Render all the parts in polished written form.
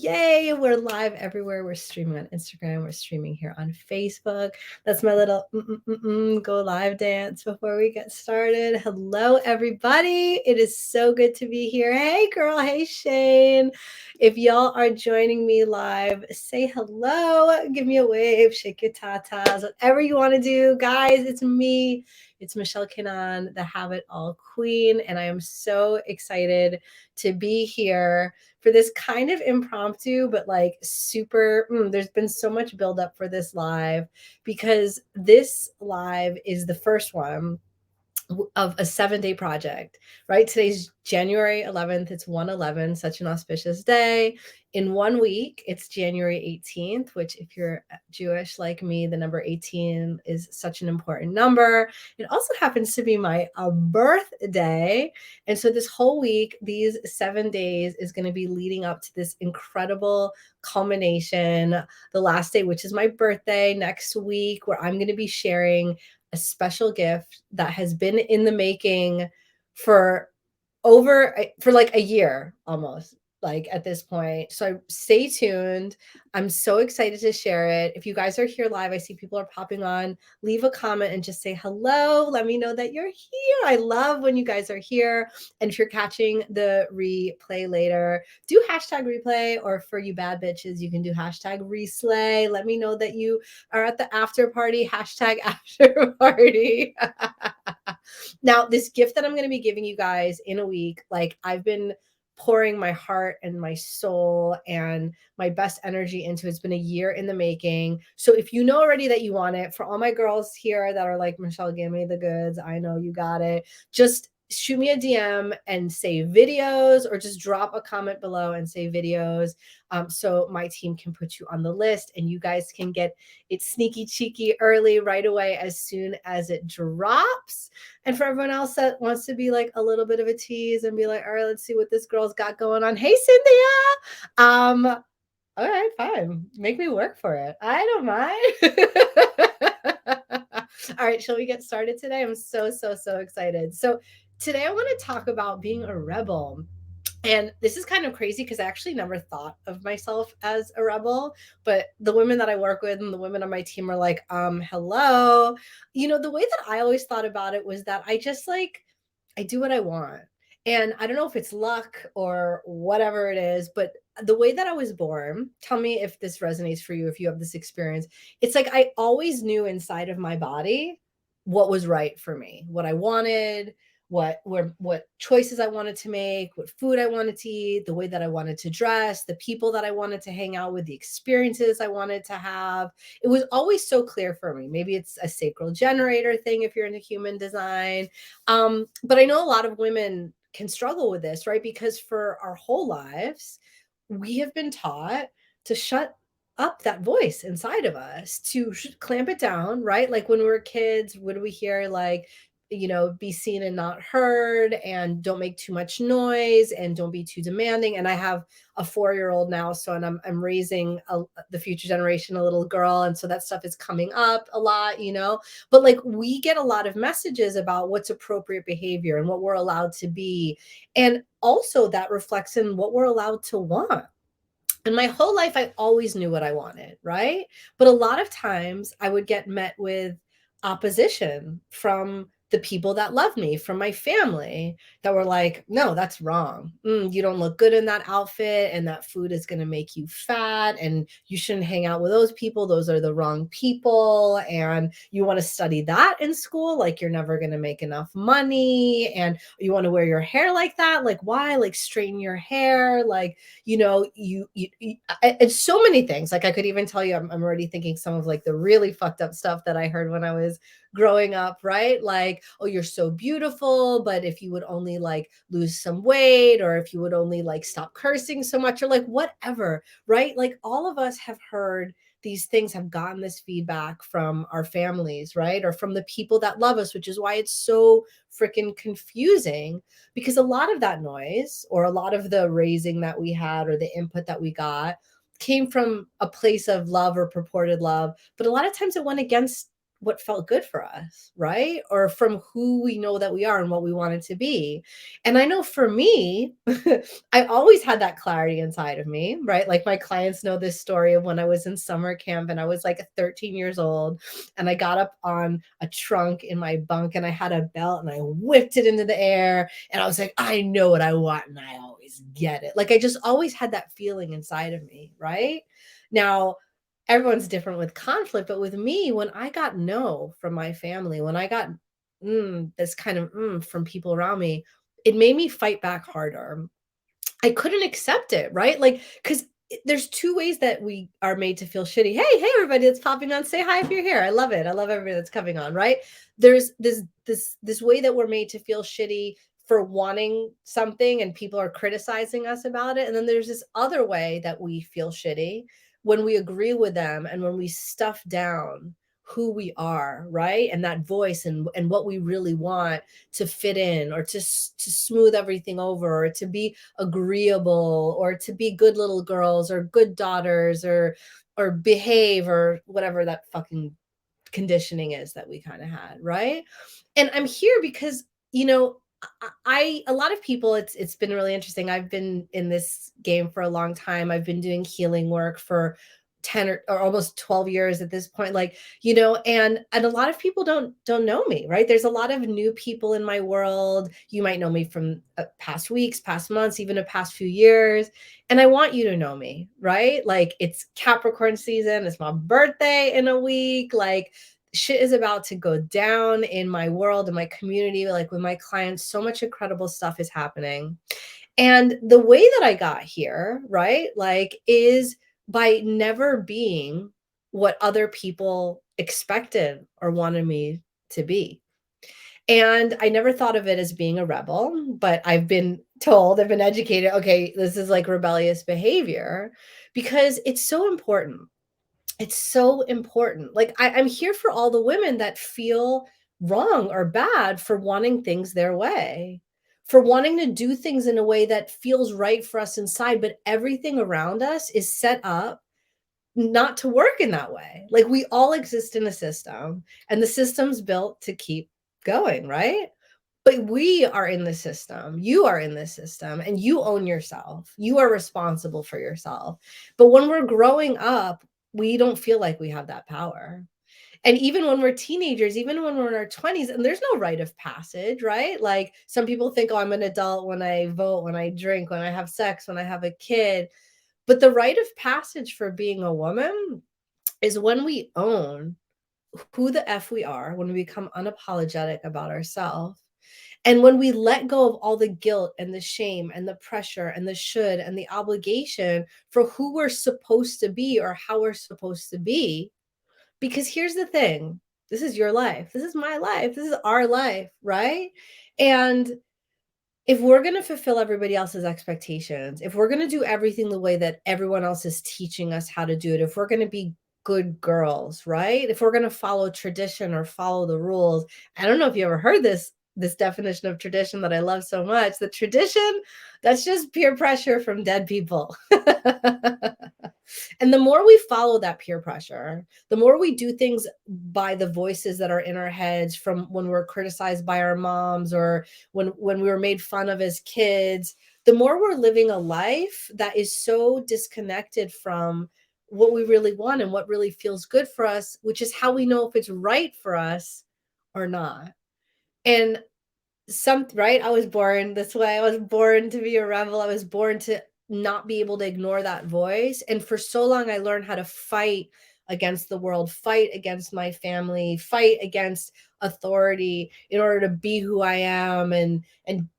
Yay, we're live everywhere. We're streaming on Instagram. We're streaming here on Facebook. That's my little go live dance before we get started. Hello, everybody. It is so good to be here. Hey, girl. Hey, Shane. If y'all are joining me live, say hello. Give me a wave. Shake your tatas. Whatever you want to do. Guys, it's me. It's Michelle Kinan, the Have It All Queen. And I am so excited to be here for this kind of impromptu, but like super, there's been so much buildup for this live because this live is the first one of a 7-day project, right? Today's January 11th. It's 1/11, such an auspicious day. In 1 week, it's January 18th, which, if you're Jewish like me, the number 18 is such an important number. It also happens to be my birthday. And so this whole week, these 7 days, is going to be leading up to this incredible culmination, the last day, which is my birthday next week, where I'm going to be sharing a special gift that has been in the making for like a year almost, like at this point. So stay tuned. I'm so excited to share it. If you guys are here live, I see people are popping on. Leave a comment and just say hello. Let me know that you're here. I love when you guys are here. And if you're catching the replay later, do hashtag replay, or for you bad bitches, you can do hashtag reslay. Let me know that you are at the after party, hashtag after party. Now, this gift that I'm going to be giving you guys in a week, like I've been pouring my heart and my soul and my best energy into. It's been a year in the making. So if you know already that you want it, for all my girls here that are like, Michelle, give me the goods, I know you got it, just shoot me a DM and say videos, or just drop a comment below and say videos, so my team can put you on the list and you guys can get it sneaky cheeky early right away as soon as it drops. And for everyone else that wants to be like a little bit of a tease and be like, all right, let's see what this girl's got going on. Hey, Cynthia. All right, fine. Make me work for it. I don't mind. All right, shall we get started today? I'm so excited. So today I want to talk about being a rebel. And this is kind of crazy because I actually never thought of myself as a rebel, but the women that I work with and the women on my team are like, hello. The way that I always thought about it was that I just like, I do what I want. And I don't know if it's luck or whatever it is, but the way that I was born, tell me if this resonates for you, if you have this experience. It's like I always knew inside of my body what was right for me, what I wanted, what choices I wanted to make, what food I wanted to eat, the way that I wanted to dress, the people that I wanted to hang out with, the experiences I wanted to have. It was always so clear for me. Maybe it's a sacral generator thing if you're into human design. But I know a lot of women can struggle with this, right? Because for our whole lives, we have been taught to shut up that voice inside of us, to clamp it down, right? Like when we were kids, what do we hear? Like, be seen and not heard, and don't make too much noise, and don't be too demanding. And I have a 4-year-old now, so and I'm raising the future generation, a little girl, and so that stuff is coming up a lot, but like we get a lot of messages about what's appropriate behavior and what we're allowed to be, and also that reflects in what we're allowed to want. And my whole life, I always knew what I wanted, right? But a lot of times I would get met with opposition from the people that love me, from my family, that were like, no, that's wrong. You don't look good in that outfit, and that food is going to make you fat, and you shouldn't hang out with those people. Those are the wrong people. And you want to study that in school, like you're never going to make enough money. And you want to wear your hair like that. Like, why? Like, straighten your hair. Like, and so many things. Like I could even tell you, I'm already thinking some of like the really fucked up stuff that I heard when I was growing up, right? Like, oh, you're so beautiful, but if you would only like lose some weight, or if you would only like stop cursing so much, or like whatever, right? Like all of us have heard these things, have gotten this feedback from our families, right? Or from the people that love us, which is why it's so freaking confusing, because a lot of that noise, or a lot of the raising that we had, or the input that we got, came from a place of love or purported love, but a lot of times it went against what felt good for us, right? Or from who we know that we are and what we wanted to be. And I know for me, I always had that clarity inside of me, right? Like my clients know this story of when I was in summer camp and I was like 13 years old and I got up on a trunk in my bunk and I had a belt and I whipped it into the air and I was like, I know what I want and I always get it. Like I just always had that feeling inside of me, right? Now, everyone's different with conflict, but with me, when I got no from my family, when I got this kind of from people around me, it made me fight back harder. I couldn't accept it, right? Like, because there's two ways that we are made to feel shitty. Hey, everybody that's popping on, say hi if you're here. I love it. I love everybody that's coming on, right? There's this way that we're made to feel shitty for wanting something and people are criticizing us about it. And then there's this other way that we feel shitty when we agree with them and when we stuff down who we are, right? And that voice and what we really want to fit in or to smooth everything over or to be agreeable or to be good little girls or good daughters or behave or whatever that fucking conditioning is that we kind of had, right? And I'm here because, you know, I a lot of people it's been really interesting. I've been in this game for a long time. I've been doing healing work for 10 or almost 12 years at this point, like, you know, and a lot of people don't know me, right? There's a lot of new people in my world. You might know me from past weeks, past months, even the past few years, and I want you to know me, right? Like it's Capricorn season, it's my birthday in a week, like shit is about to go down in my world, in my community, like with my clients. So much incredible stuff is happening. And the way that I got here, right, like, is by never being what other people expected or wanted me to be. And I never thought of it as being a rebel, but I've been told, I've been educated, okay, this is like rebellious behavior because it's so important. It's so important. Like I'm here for all the women that feel wrong or bad for wanting things their way, for wanting to do things in a way that feels right for us inside, but everything around us is set up not to work in that way. Like we all exist in a system and the system's built to keep going, right? But we are in the system. You are in the system and you own yourself. You are responsible for yourself. But when we're growing up, we don't feel like we have that power. And even when we're teenagers, even when we're in our 20s, and there's no rite of passage, right? Like some people think, oh, I'm an adult when I vote, when I drink, when I have sex, when I have a kid. But the rite of passage for being a woman is when we own who the F we are, when we become unapologetic about ourselves and when we let go of all the guilt and the shame and the pressure and the should and the obligation for who we're supposed to be or how we're supposed to be. Because here's the thing, this is your life. This is my life. This is our life, right? And if we're going to fulfill everybody else's expectations, if we're going to do everything the way that everyone else is teaching us how to do it, if we're going to be good girls, right? If we're going to follow tradition or follow the rules. I don't know if you ever heard this definition of tradition that I love so much. The tradition, that's just peer pressure from dead people. And the more we follow that peer pressure, the more we do things by the voices that are in our heads from when we're criticized by our moms or when we were made fun of as kids, the more we're living a life that is so disconnected from what we really want and what really feels good for us, which is how we know if it's right for us or not. And right, I was born this way. I was born to be a rebel. I was born to not be able to ignore that voice, and for so long I learned how to fight against the world, fight against my family, fight against authority in order to be who I am and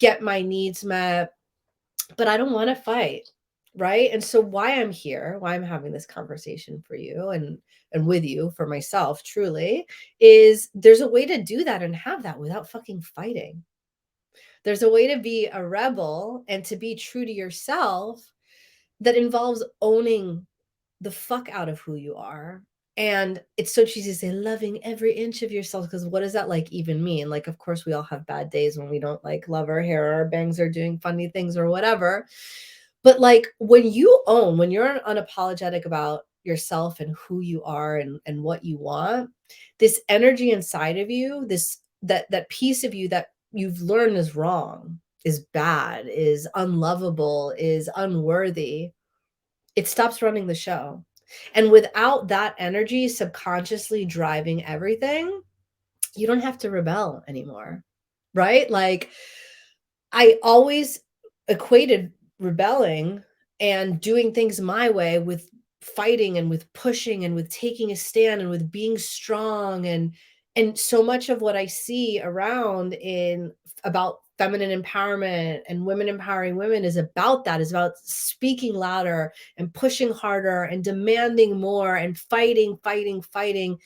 get my needs met. But I don't want to fight, right? And so why I'm here, why I'm having this conversation for you and with you for myself truly, is there's a way to do that and have that without fucking fighting. There's a way to be a rebel and to be true to yourself that involves owning the fuck out of who you are. And it's so cheesy to say loving every inch of yourself, because what does that like even mean? Like, of course, we all have bad days when we don't like love our hair or our bangs are doing funny things or whatever. But like when you own, when you're unapologetic about yourself and who you are and what you want, this energy inside of you, that piece of you that you've learned is wrong, is bad, is unlovable, is unworthy, it stops running the show. And without that energy subconsciously driving everything, you don't have to rebel anymore, right? Like, I always equated rebelling and doing things my way with fighting and with pushing and with taking a stand and with being strong, and so much of what I see around in about feminine empowerment and women empowering women is about that, is about speaking louder and pushing harder and demanding more and fighting, fighting, fighting.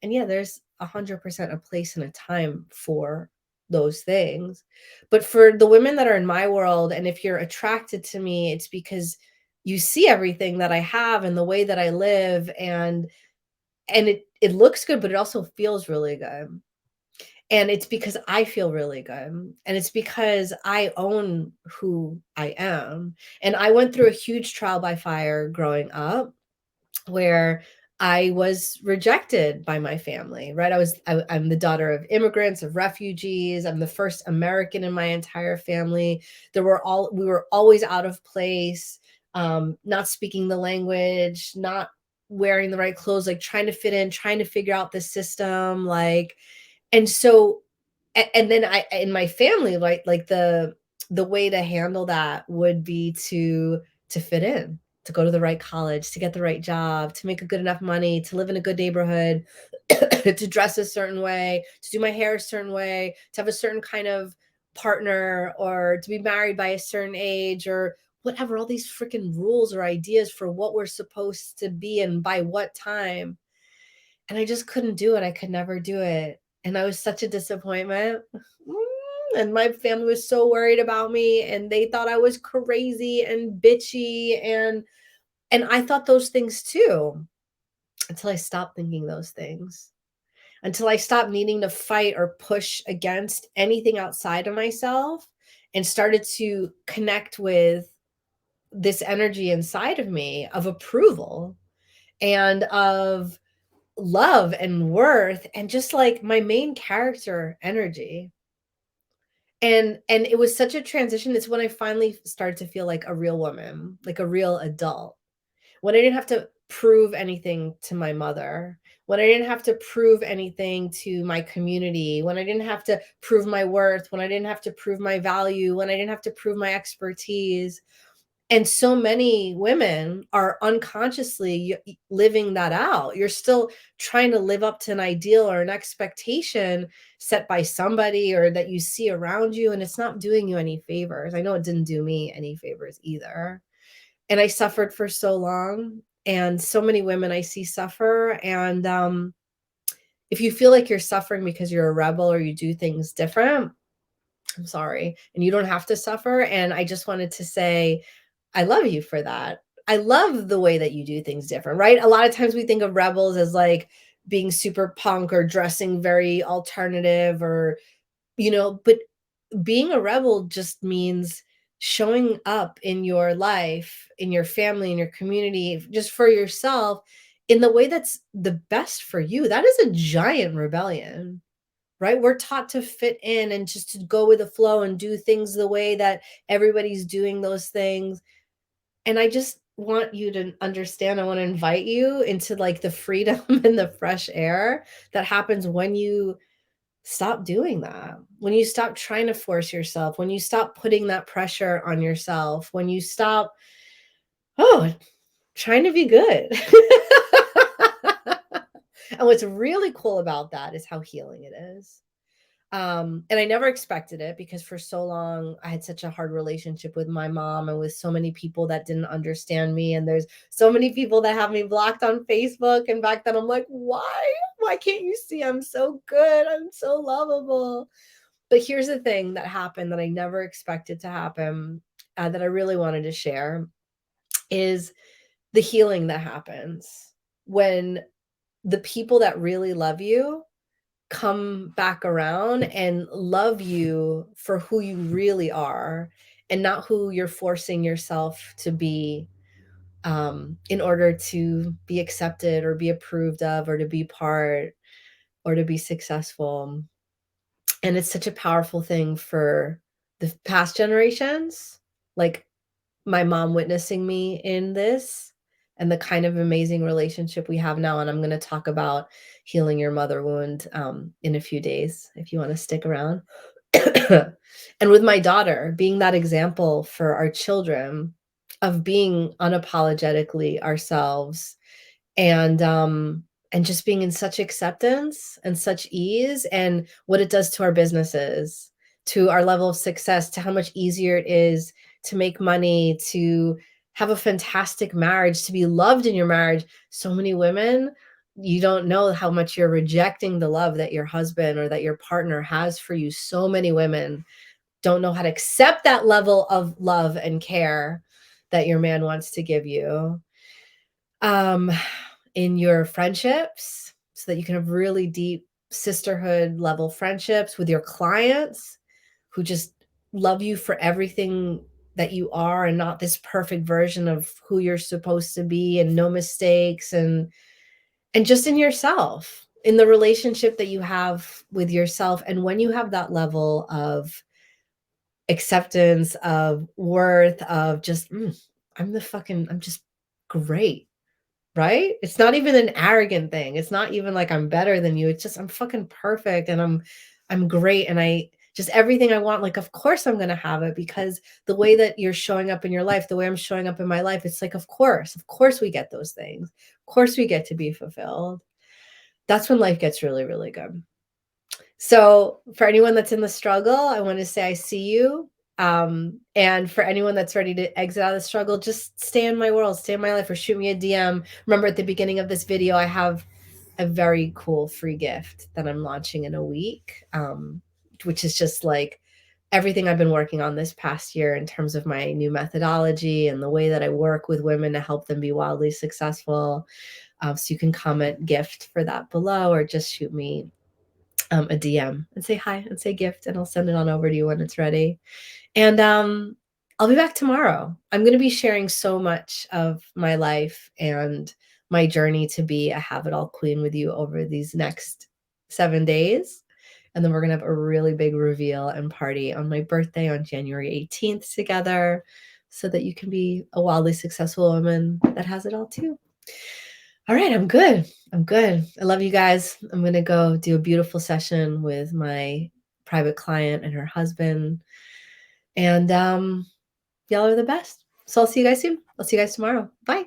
And yeah, there's 100% a place and a time for those things. But for the women that are in my world, and if you're attracted to me, it's because you see everything that I have and the way that I live, and it looks good, but it also feels really good. And it's because I feel really good. And it's because I own who I am. And I went through a huge trial by fire growing up, where I was rejected by my family, right? I'm the daughter of immigrants, of refugees. I'm the first American in my entire family. We were always out of place, not speaking the language, not wearing the right clothes, like trying to fit in, trying to figure out the system, like, and so, and then I, in my family, like the way to handle that would be to fit in, to go to the right college, to get the right job, to make a good enough money, to live in a good neighborhood, to dress a certain way, to do my hair a certain way, to have a certain kind of partner, or to be married by a certain age, or whatever, all these freaking rules or ideas for what we're supposed to be and by what time. And I just couldn't do it. I could never do it. And I was such a disappointment. And my family was so worried about me, and they thought I was crazy and bitchy, and I thought those things too, until I stopped thinking those things. Until I stopped needing to fight or push against anything outside of myself and started to connect with this energy inside of me of approval and of love and worth, and just like my main character energy. And it was such a transition. It's when I finally started to feel like a real woman, like a real adult, when I didn't have to prove anything to my mother, when I didn't have to prove anything to my community, when I didn't have to prove my worth, when I didn't have to prove my value, when I didn't have to prove my expertise. And so many women are unconsciously living that out. You're still trying to live up to an ideal or an expectation set by somebody or that you see around you, and it's not doing you any favors. I know it didn't do me any favors either. And I suffered for so long, and so many women I see suffer. And if you feel like you're suffering because you're a rebel or you do things different, I'm sorry. And you don't have to suffer. And I just wanted to say, I love you for that. I love the way that you do things different, right? A lot of times we think of rebels as like being super punk or dressing very alternative, or, but being a rebel just means showing up in your life, in your family, in your community, just for yourself in the way that's the best for you. That is a giant rebellion, right? We're taught to fit in and just to go with the flow and do things the way that everybody's doing those things. And I just want you to understand, I want to invite you into like the freedom and the fresh air that happens when you stop doing that. When you stop trying to force yourself, when you stop putting that pressure on yourself, when you stop, trying to be good. And what's really cool about that is how healing it is. And I never expected it, because for so long I had such a hard relationship with my mom and with so many people that didn't understand me. And there's so many people that have me blocked on Facebook. And back then I'm like, why can't you see I'm so good? I'm so lovable. But here's the thing that happened that I never expected to happen, that I really wanted to share, is the healing that happens when the people that really love you come back around and love you for who you really are, and not who you're forcing yourself to be, in order to be accepted or be approved of or to be part or to be successful. And it's such a powerful thing for the past generations, like my mom witnessing me in this and the kind of amazing relationship we have now. And I'm going to talk about healing your mother wound in a few days if you want to stick around. And with my daughter, being that example for our children of being unapologetically ourselves, and just being in such acceptance and such ease, and what it does to our businesses, to our level of success, to how much easier it is to make money, to have a fantastic marriage, to be loved in your marriage. So many women, you don't know how much you're rejecting the love that your husband or that your partner has for you. So many women don't know how to accept that level of love and care that your man wants to give you. In your friendships, so that you can have really deep sisterhood level friendships with your clients who just love you for everything that you are, and not this perfect version of who you're supposed to be, and no mistakes, and just in yourself, in the relationship that you have with yourself. And when you have that level of acceptance, of worth, of just I'm just great. Right? It's not even an arrogant thing. It's not even like I'm better than you. It's just I'm fucking perfect, and I'm great, and I just everything I want, like, of course I'm gonna have it, because the way that you're showing up in your life, the way I'm showing up in my life, it's like, of course we get those things. Of course we get to be fulfilled. That's when life gets really, really good. So for anyone that's in the struggle, I want to say I see you. And for anyone that's ready to exit out of the struggle, just stay in my world, stay in my life, or shoot me a DM. Remember, at the beginning of this video, I have a very cool free gift that I'm launching in a week, which is just like everything I've been working on this past year in terms of my new methodology and the way that I work with women to help them be wildly successful. So you can comment gift for that below, or just shoot me a DM and say hi and say gift, and I'll send it on over to you when it's ready. And I'll be back tomorrow. I'm going to be sharing so much of my life and my journey to be a have it all queen with you over these next 7 days. And then we're going to have a really big reveal and party on my birthday on January 18th together, so that you can be a wildly successful woman that has it all too. All right, I'm good. I'm good. I love you guys. I'm going to go do a beautiful session with my private client and her husband. And y'all are the best. So I'll see you guys soon. I'll see you guys tomorrow. Bye.